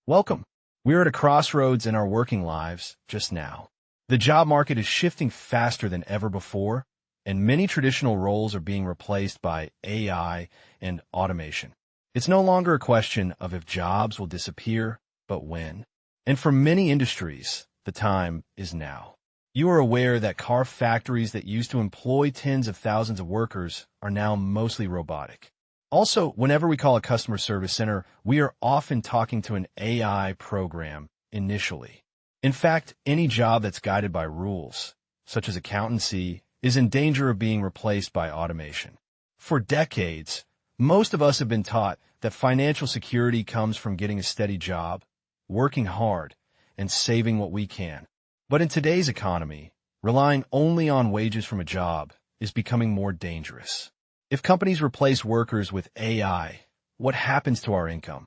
Welcome. We're at a crossroads in our working lives just now. The job market is shifting faster than ever before, and many traditional roles are being replaced by AI and automation. It's no longer a question of if jobs will disappear, but when. And for many industries, the time is now. You are aware that car factories that used to employ tens of thousands of workers are now mostly robotic. Also, whenever we call a customer service center, we are often talking to an AI program initially. In fact, any job that's guided by rules, such as accountancy, is in danger of being replaced by automation. For decades, most of us have been taught that financial security comes from getting a steady job, working hard, and saving what we can. But in today's economy, relying only on wages from a job is becoming more dangerous. If companies replace workers with AI, what happens to our income?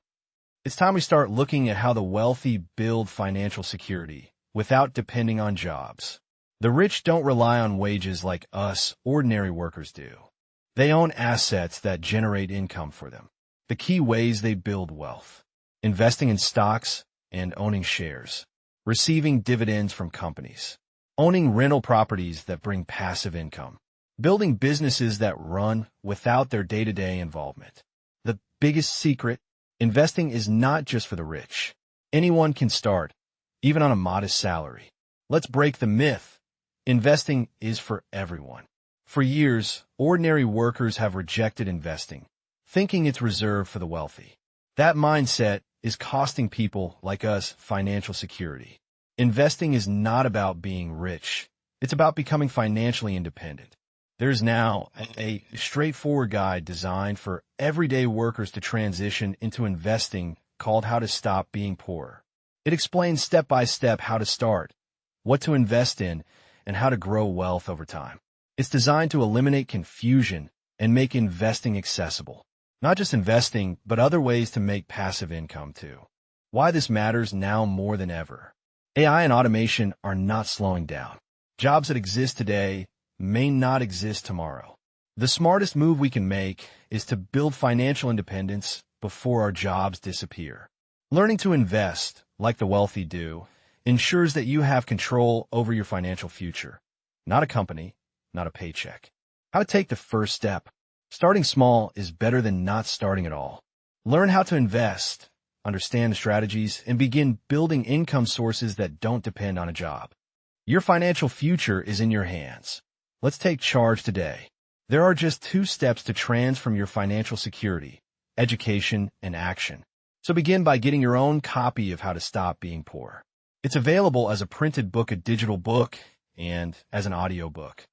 It's time we start looking at how the wealthy build financial security without depending on jobs. The rich don't rely on wages like us ordinary workers do. They own assets that generate income for them. The key ways they build wealth: investing in stocks and owning shares, receiving dividends from companies, owning rental properties that bring passive income, building businesses that run without their day-to-day involvement. The biggest secret: investing is not just for the rich. Anyone can start, even on a modest salary. Let's break the myth. Investing is for everyone. For years, ordinary workers have rejected investing, thinking it's reserved for the wealthy. That mindset is costing people like us financial security. Investing is not about being rich. It's about becoming financially independent. There's now a straightforward guide designed for everyday workers to transition into investing called How to Stop Being Poor. It explains step by step how to start, what to invest in, and how to grow wealth over time. It's designed to eliminate confusion and make investing accessible. Not just investing, but other ways to make passive income too. Why this matters now more than ever. AI and automation are not slowing down. Jobs that exist today may not exist tomorrow. The smartest move we can make is to build financial independence before our jobs disappear. Learning to invest, like the wealthy do, ensures that you have control over your financial future. Not a company, not a paycheck. How to take the first step. Starting small is better than not starting at all. Learn how to invest, understand the strategies, and begin building income sources that don't depend on a job. Your financial future is in your hands. Let's take charge today. There are just 2 steps to transform your financial security: education and action. So begin by getting your own copy of How to Stop Being Poor. It's available as a printed book, a digital book, and as an audio book.